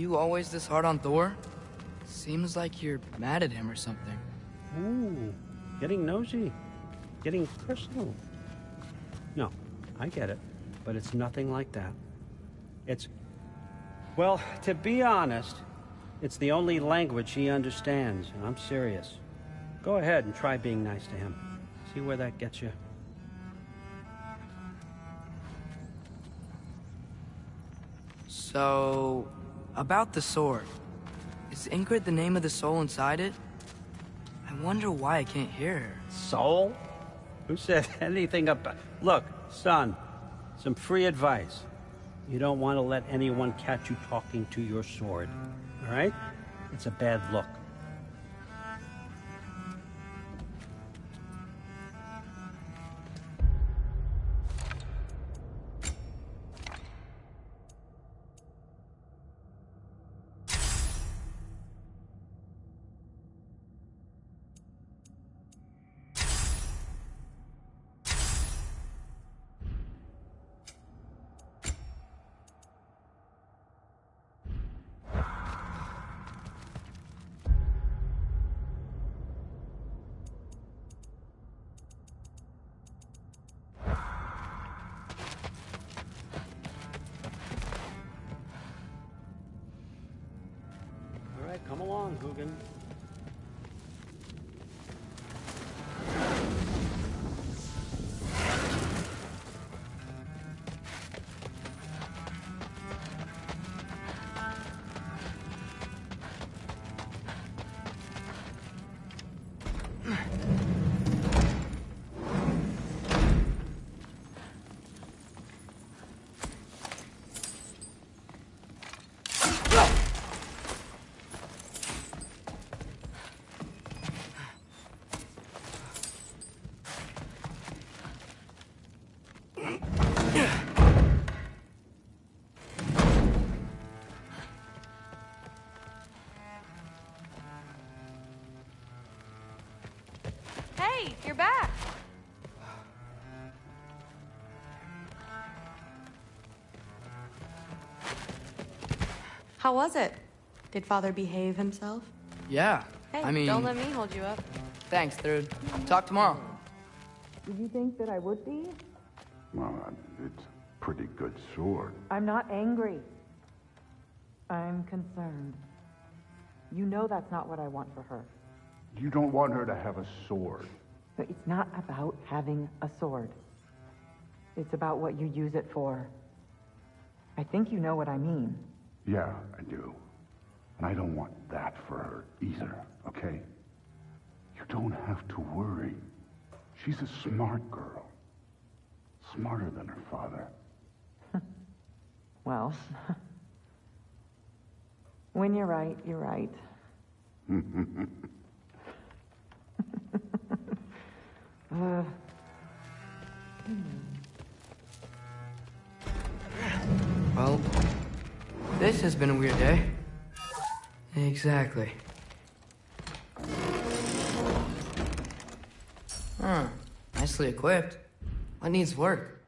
You always this hard on Thor? Seems like you're mad at him or something. Ooh, getting nosy. Getting personal. No, I get it. But it's nothing like that. It's... Well, to be honest, it's the only language he understands, and I'm serious. Go ahead and try being nice to him. See where that gets you. So, about the sword. Is Ingrid the name of the soul inside it? I wonder why I can't hear her. Soul? Who said anything about... Look, son, some free advice. You don't want to let anyone catch you talking to your sword, all right? It's a bad look. Come along, Hugin. Hey, you're back. How was it? Did Father behave himself? Yeah, Hey, I mean... don't let me hold you up. Thanks, Third. Talk tomorrow. Did you think that I would be? Well, it's a pretty good sword. I'm not angry. I'm concerned. You know that's not what I want for her. You don't want her to have a sword. But it's not about having a sword. It's about what you use it for. I think you know what I mean. Yeah, I do. And I don't want that for her either, okay? You don't have to worry. She's a smart girl. Smarter than her father. Well, when you're right, you're right. Well, this has been a weird day. Exactly. Huh. Nicely equipped. What needs work?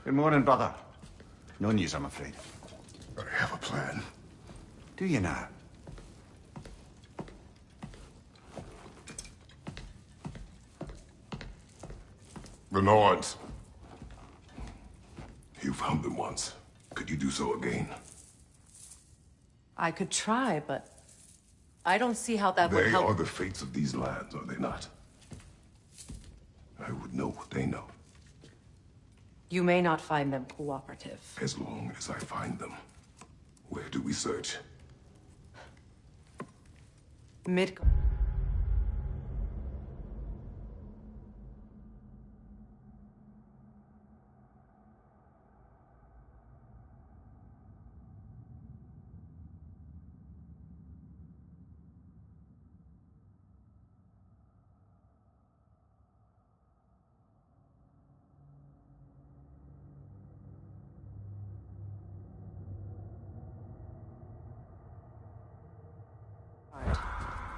Good morning, brother. No news, I'm afraid. I have a plan. Do you now? The Norns. You found them once. Could you do so again? I could try, but I don't see how that would They help. are the fates of these lands, are they not? I would know what they know, You may not find them cooperative. as long as I find them. Where do we search? Mid.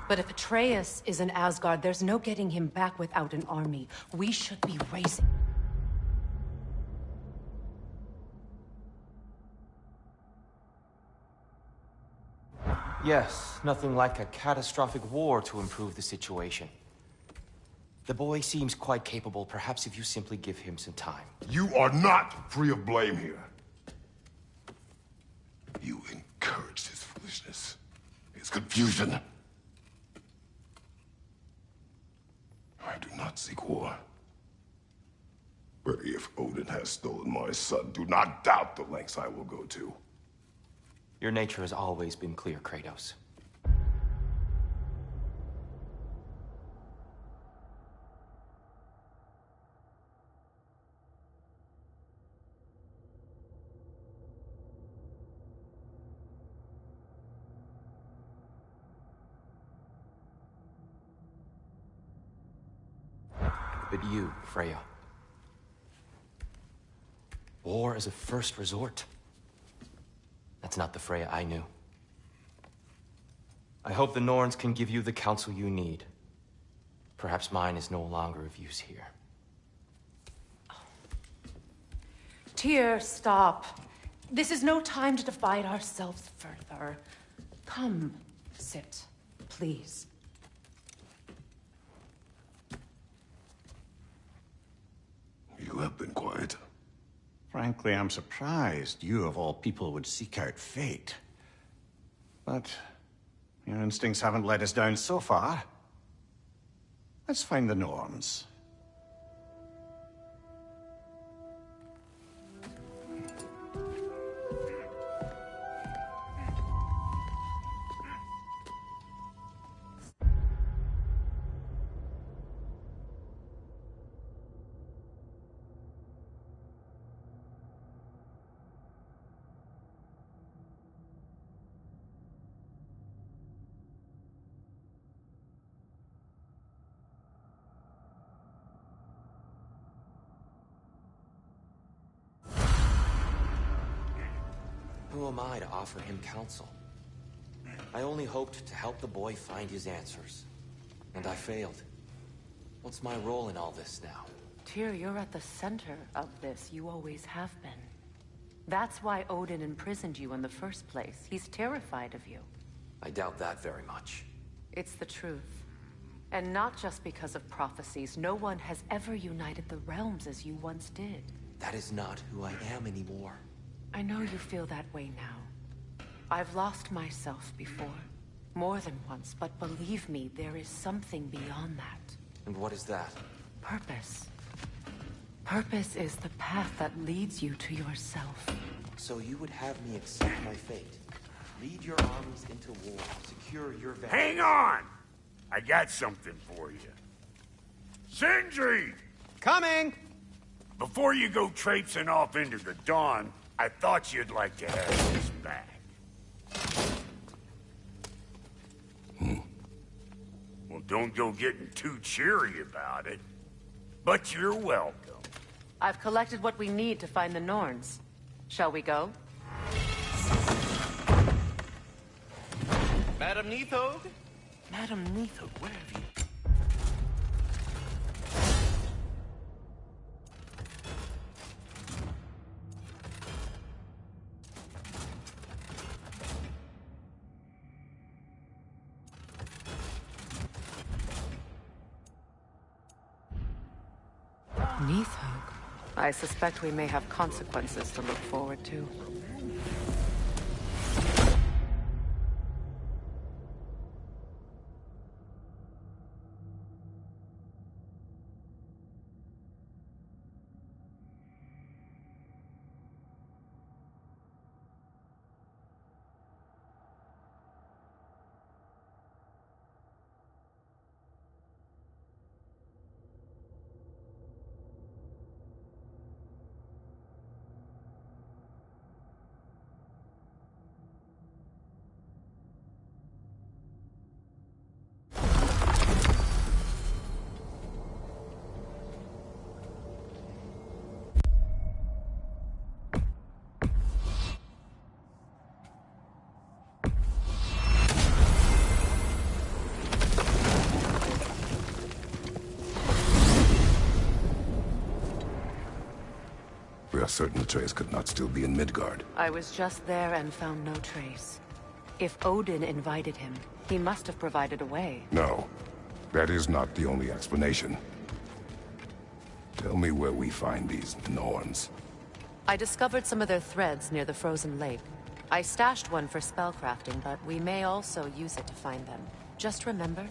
But if Atreus is in Asgard, there's no getting him back without an army. We should be raising. Yes, nothing like a catastrophic war to improve the situation. The boy seems quite capable. Perhaps if you simply give him some time. You are not free of blame here. You encouraged his foolishness, his confusion. I do not seek war. But if Odin has stolen my son, do not doubt the lengths I will go to. Your nature has always been clear, Kratos. But you, Freya. War is a first resort. That's not the Freya I knew. I hope the Norns can give you the counsel you need. Perhaps mine is no longer of use here. Tyr, stop. This is no time to divide ourselves further. Come, sit, please. You have been quiet. Frankly, I'm surprised you, of all people, would seek out fate. But your instincts haven't let us down so far. Let's find the Norns. Who am I to offer him counsel? I only hoped to help the boy find his answers. And I failed. What's my role in all this now? Tyr, you're at the center of this. You always have been. That's why Odin imprisoned you in the first place. He's terrified of you. I doubt that very much. It's the truth. And not just because of prophecies. No one has ever united the realms as you once did. That is not who I am anymore. I know you feel that way now. I've lost myself before. More than once, but believe me, there is something beyond that. And what is that? Purpose. Purpose is the path that leads you to yourself. So you would have me accept my fate, lead your armies into war, secure your vantage. Hang on! I got something for you. Sindri! Coming! Before you go traipsing off into the dawn, I thought you'd like to have this back. Well, don't go getting too cheery about it. But you're welcome. I've collected what we need to find the Norns. Shall we go? Madam Neathog? Madam Neathog, where have you... Neathog. I suspect we may have consequences to look forward to. We are certain the trace could not still be in Midgard. I was just there and found no trace. If Odin invited him, he must have provided a way. No, that is not the only explanation. Tell me where we find these Norns. I discovered some of their threads near the frozen lake. I stashed one for spellcrafting, but we may also use it to find them. Just remember,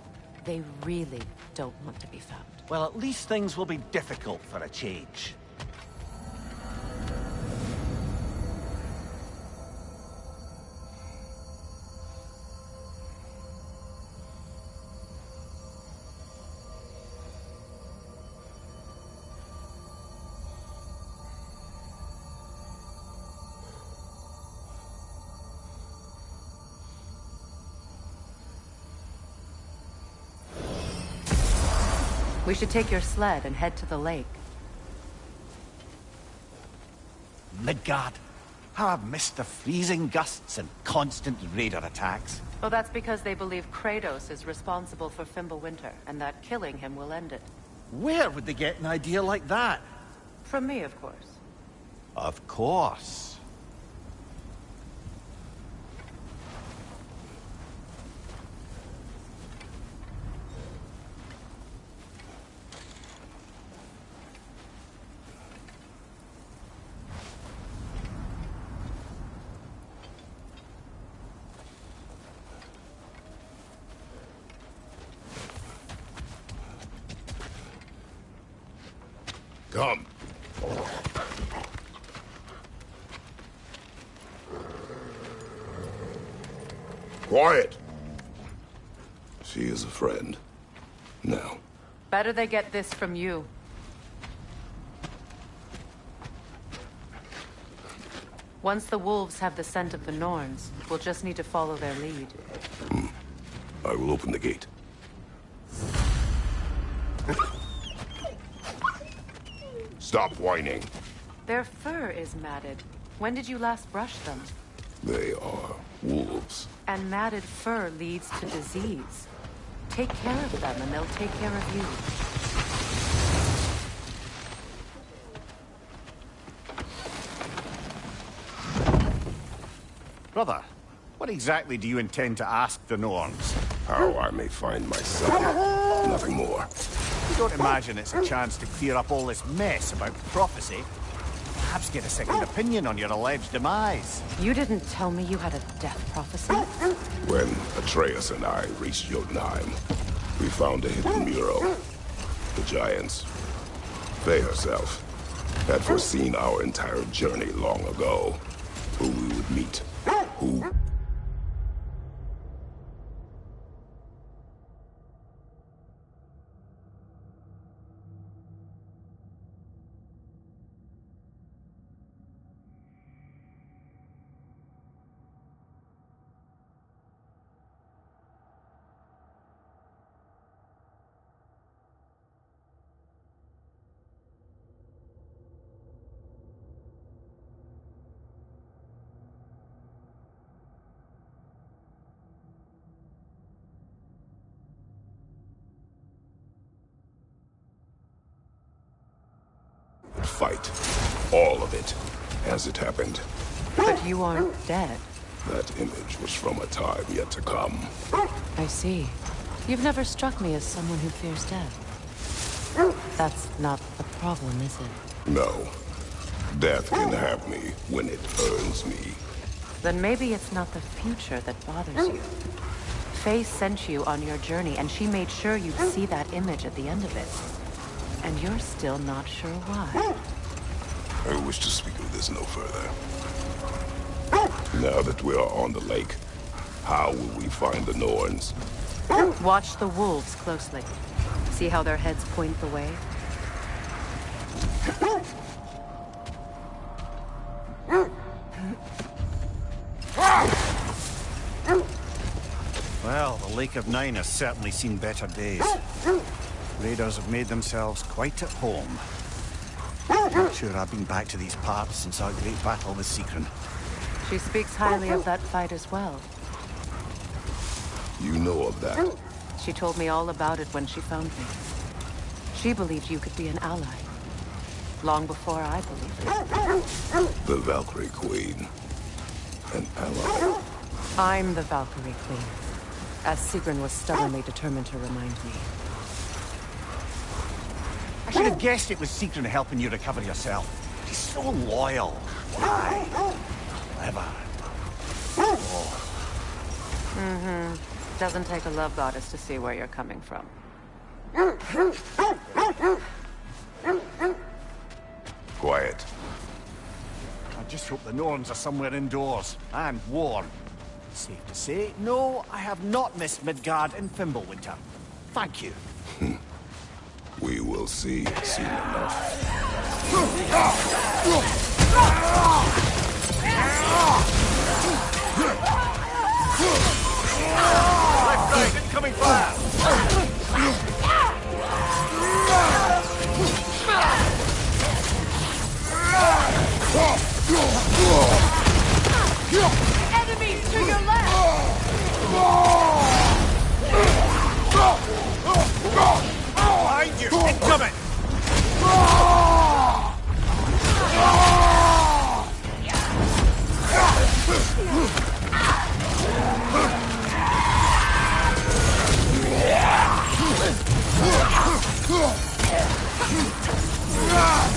they really don't want to be found. Well, at least things will be difficult for a change. We should take your sled and head to the lake. Midgard. How I've missed the freezing gusts and constant raider attacks. Oh, that's because they believe Kratos is responsible for Fimbulwinter, and that killing him will end it. Where would they get an idea like that? From me, of course. Of course. Come. Quiet. She is a friend. Now. Better they get this from you. Once the wolves have the scent of the Norns, we'll just need to follow their lead. I will open the gate. Stop whining. Their fur is matted. When did you last brush them? They are wolves. And matted fur leads to disease. Take care of them and they'll take care of you. Brother, what exactly do you intend to ask the Norns? How I may find my son. Nothing more. You don't imagine it's a chance to clear up all this mess about prophecy? Perhaps get a second opinion on your alleged demise. You didn't tell me you had a death prophecy? When Atreus and I reached Jotunheim, we found a hidden mural. The giants, Faye herself, had foreseen our entire journey long ago. Who we would meet. Who... fight. All of it. As it happened. But you aren't dead. That image was from a time yet to come. I see. You've never struck me as someone who fears death. That's not the problem, is it? No. Death can have me when it earns me. Then maybe it's not the future that bothers you. Faye sent you on your journey, and she made sure you'd see that image at the end of it. And you're still not sure why. I wish to speak of this no further. Now that we are on the lake, how will we find the Norns? Watch the wolves closely. See how their heads point the way? Well, the Lake of Nine has certainly seen better days. Raiders have made themselves quite at home. Not sure I've been back to these parts since our great battle with Sigam. She speaks highly of that fight as well. You know of that? She told me all about it when she found me. She believed you could be an ally. Long before I believed it. The Valkyrie Queen. An ally. I'm the Valkyrie Queen, as Sigurd was stubbornly determined to remind me. I should have guessed it was Sigurd helping you recover yourself. He's so loyal. Aye. Clever. Oh. Doesn't take a love goddess to see where you're coming from. Quiet. I just hope the Norns are somewhere indoors, and warm. Safe to say, no, I have not missed Midgard in Fimbulwinter. Thank you. We will see soon enough. Left side, incoming fire! Enemies to your left! Behind you! Incoming!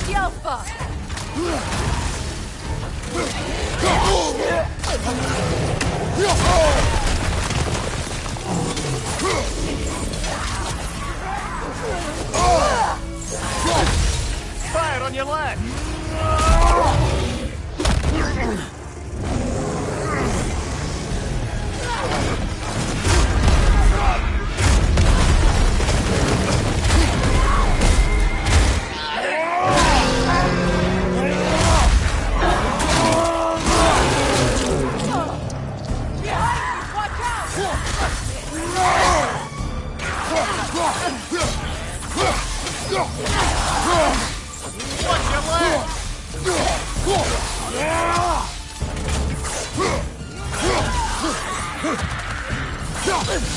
Yelpa! Fire on your left!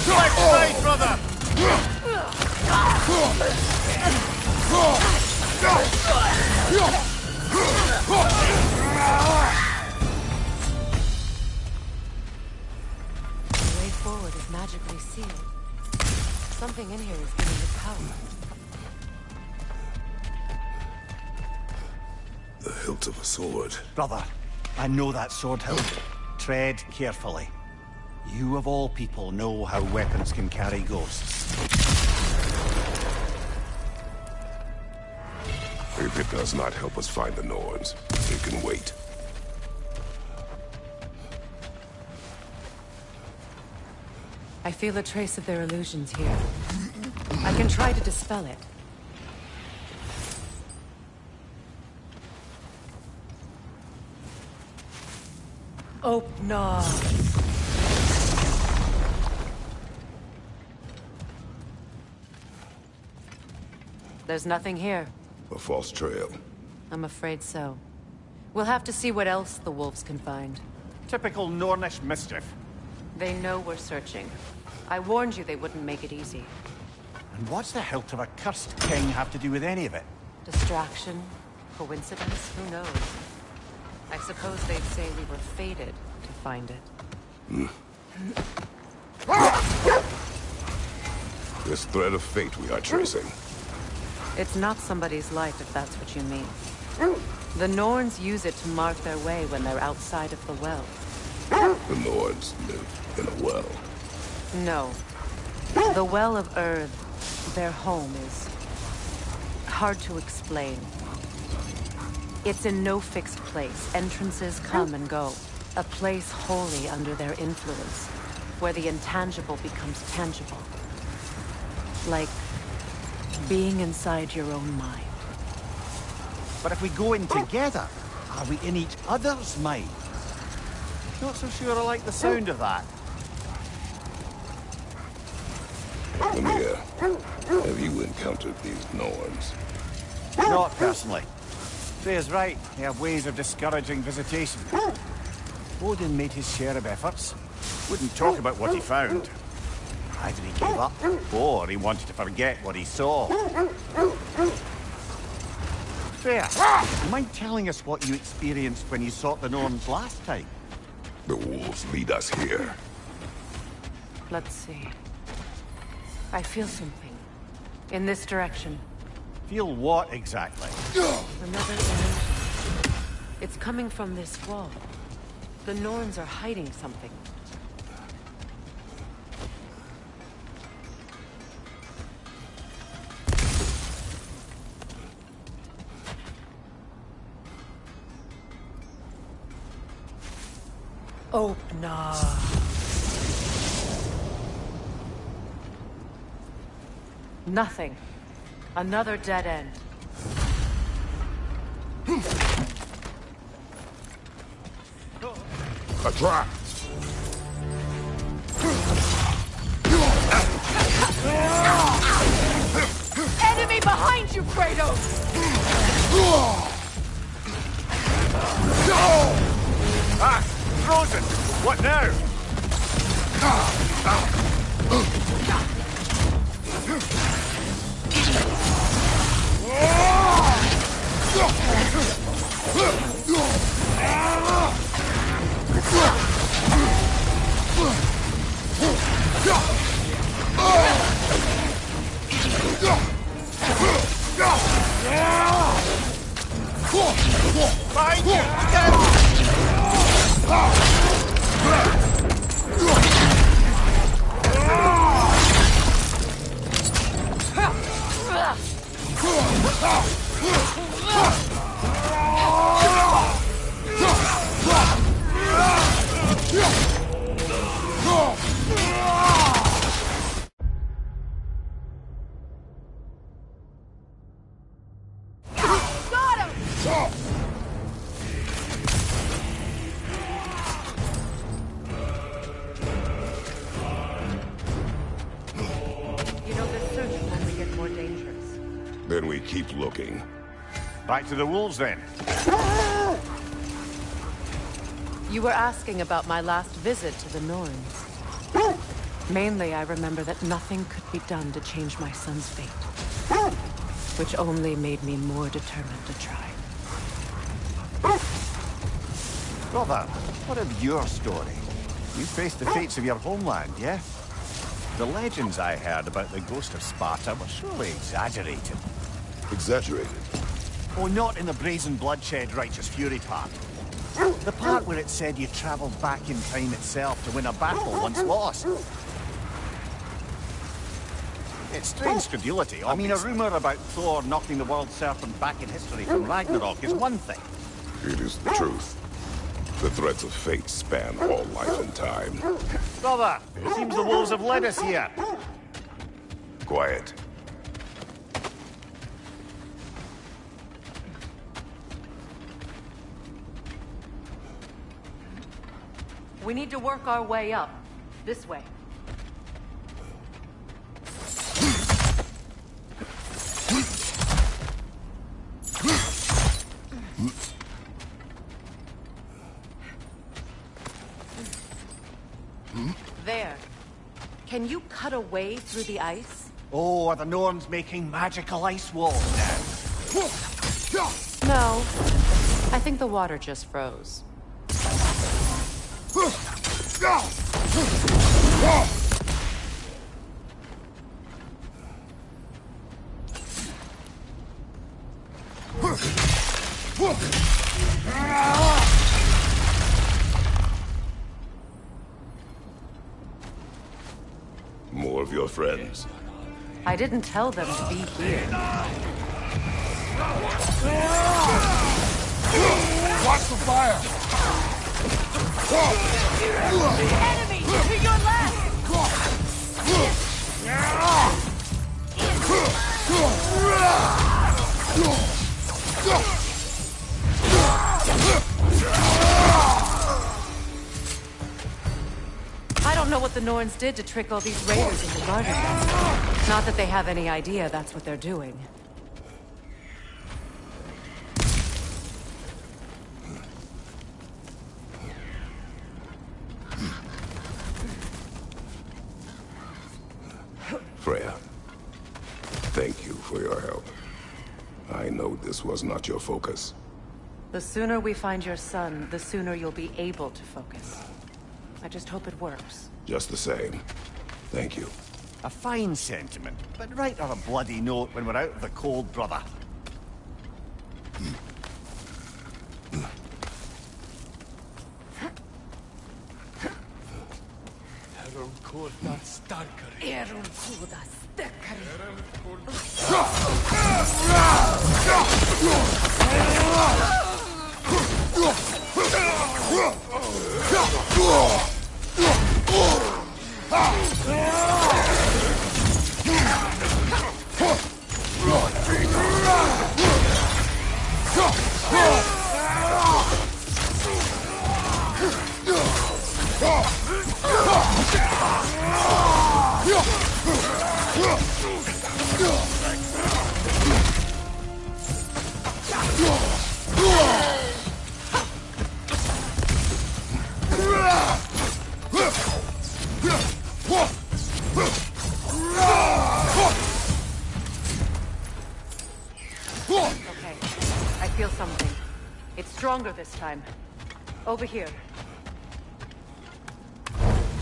Left side, brother! The way forward is magically sealed. Something in here is giving it power. The hilt of a sword. Brother, I know that sword hilt. Tread carefully. You of all people know how weapons can carry ghosts. If it does not help us find the Norns, it can wait. I feel a trace of their illusions here. I can try to dispel it. Open up. There's nothing here. A false trail. I'm afraid so. We'll have to see what else the wolves can find. Typical Nornish mischief. They know we're searching. I warned you they wouldn't make it easy. And what's the hilt of a cursed king have to do with any of it? Distraction? Coincidence? Who knows? I suppose they'd say we were fated to find it. This thread of fate we are tracing. It's not somebody's life, if that's what you mean. The Norns use it to mark their way when they're outside of the well. The Norns live in a well. No. The Well of Earth, their home, is hard to explain. It's in no fixed place. Entrances come and go. A place wholly under their influence, where the intangible becomes tangible. Like being inside your own mind. But if we go in together, are we in each other's mind? Not so sure I like the sound of that. Lemire, have you encountered these Norns? Not personally. Freya's right. They have ways of discouraging visitation. Odin made his share of efforts. Wouldn't talk about what he found. Either he gave up, or he wanted to forget what he saw. Freya, do you mind telling us what you experienced when you sought the Norns last time? The wolves lead us here. Let's see. I feel something. In this direction. Feel what exactly? Another energy. It's coming from this wall. The Norns are hiding something. Open up. Nothing. Another dead end. A trap! Enemy behind you, Kratos! Ah! Frozen! What now? Behind you! Then we keep looking. Back to the wolves, then. You were asking about my last visit to the Norns. Mainly, I remember that nothing could be done to change my son's fate. Which only made me more determined to try. Brother, what of your story? You faced the fates of your homeland, yeah? The legends I heard about the ghost of Sparta were surely exaggerated. Exaggerated? Oh, not in the brazen bloodshed righteous fury part. The part where it said you travelled back in time itself to win a battle once lost. It's strange credulity. I mean, a rumour about Thor knocking the world serpent back in history from Ragnarok is one thing. It is the truth. The threads of fate span all life and time. Brother, it seems the wolves have led us here. Quiet. We need to work our way up. This way. There. Can you cut a way through the ice? Oh, are the Norns making magical ice walls now? No. I think the water just froze. More of your friends. I didn't tell them to be here. Watch the fire! Enemy! To your left! I don't know what the Norns did to trick all these raiders into guarding them. Not that they have any idea that's what they're doing. Freya, thank you for your help. I know this was not your focus. The sooner we find your son, the sooner you'll be able to focus. I just hope it works. Just the same, thank you. A fine sentiment, but write her a bloody note when we're out of the cold, brother. Okay, I feel something. It's stronger this time. Over here.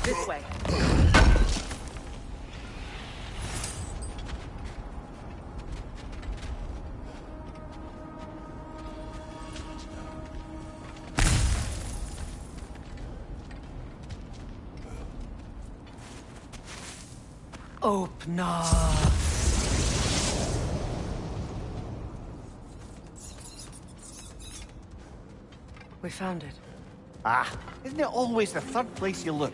This way. Open up. We found it. Ah, isn't it always the third place you look?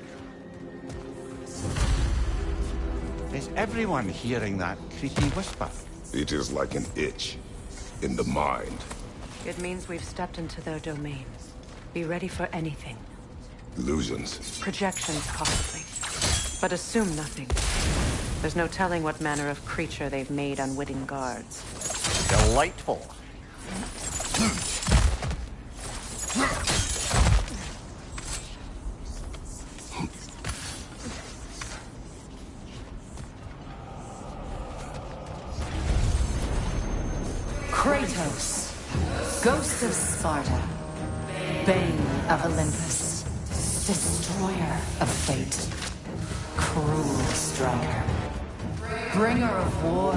Is everyone hearing that creepy whisper? It is like an itch in the mind. It means we've stepped into their domain. Be ready for anything. Illusions. Projections, possibly. But assume nothing. There's no telling what manner of creature they've made unwitting guards. Delightful. Kratos, Ghost of Sparta, Bane of Olympus, Destroyer of Fate, Cruel Striker, Bringer of War,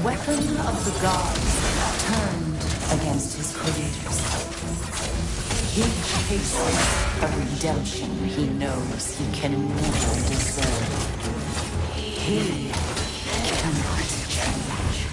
Weapon of the Gods, turned against his creators. He chases a redemption he knows he can never deserve. He cannot change.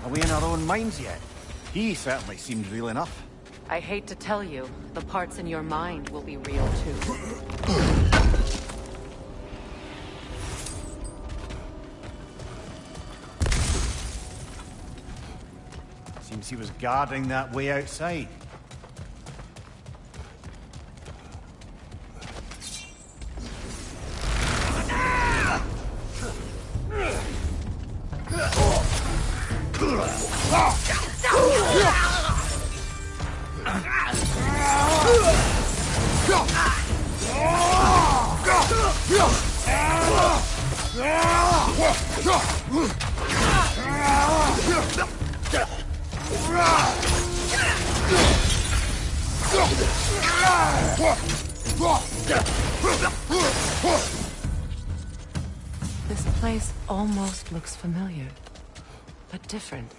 Are we in our own minds yet? He certainly seemed real enough. I hate to tell you, the parts in your mind will be real too. Seems he was guarding that way outside. This place almost looks familiar, but different.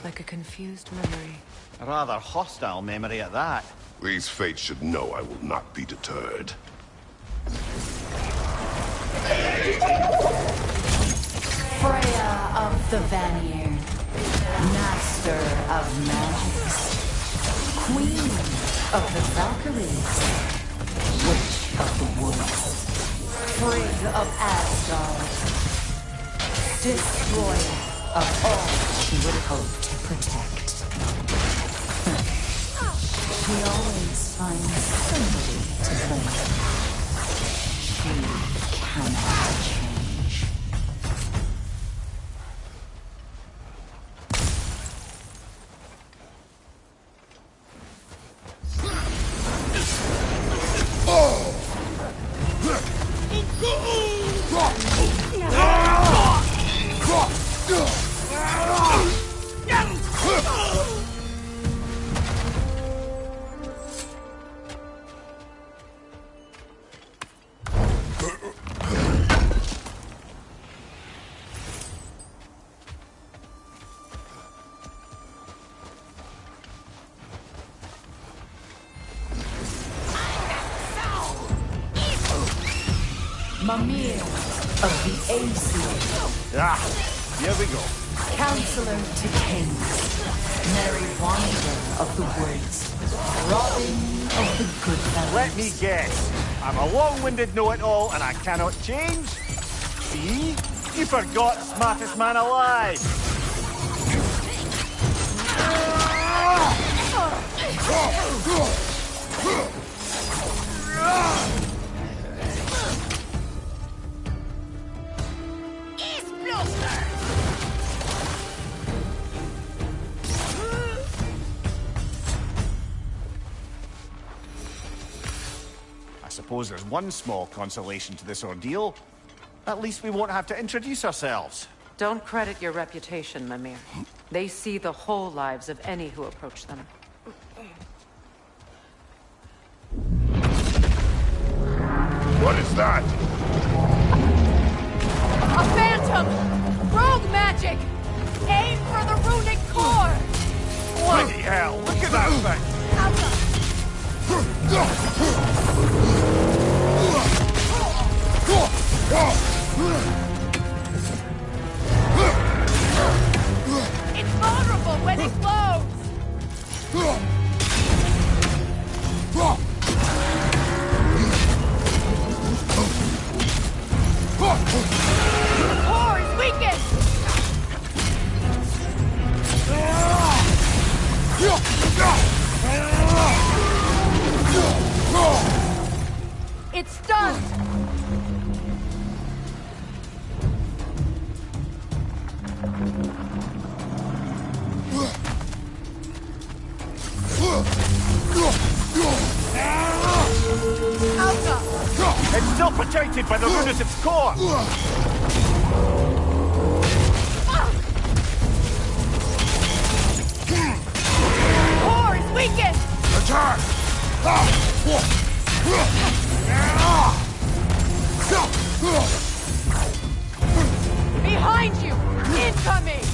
Like a confused memory. A rather hostile memory at that. These fates should know I will not be deterred. Freya of the Vanir, master of magics, queen of the Valkyries, witch of the woods, Frigg of Asgard, destroyer of all she would hope to protect. She always finds somebody to blame. She cannot change. Mimir of the Aesir. Ah, here we go. Counselor to kings. Merry wanderer of the woods. Robin of the good fellows. Let me guess. I'm a long-winded know-it-all and I cannot change? See? You forgot smartest man alive. I suppose there's one small consolation to this ordeal. At least we won't have to introduce ourselves. Don't credit your reputation, Mimir. They see the whole lives of any who approach them. What is that? A phantom! Rogue magic! Aim for the runic core! Bloody hell, look at that thing! It's vulnerable when it glows! The core is weakened! It's stunned! Alpha! It's still protected by the rune at its core! Core is weakened! Attack! Behind you! Incoming!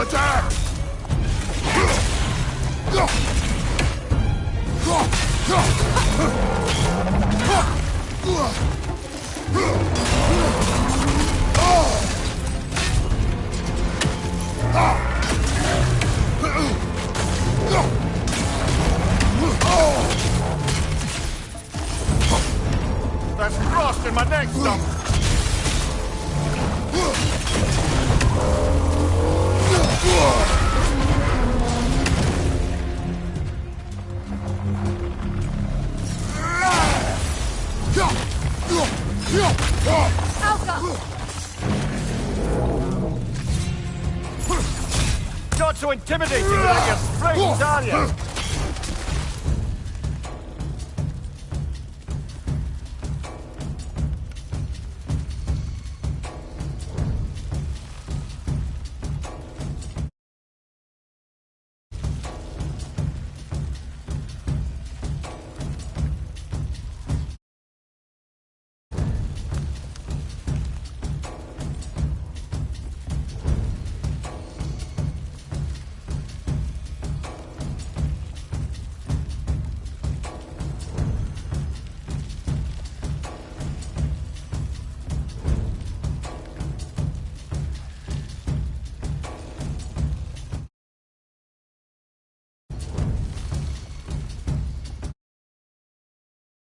Attack! That's frost in my neck, Stump! Not so intimidating without your springs, are you?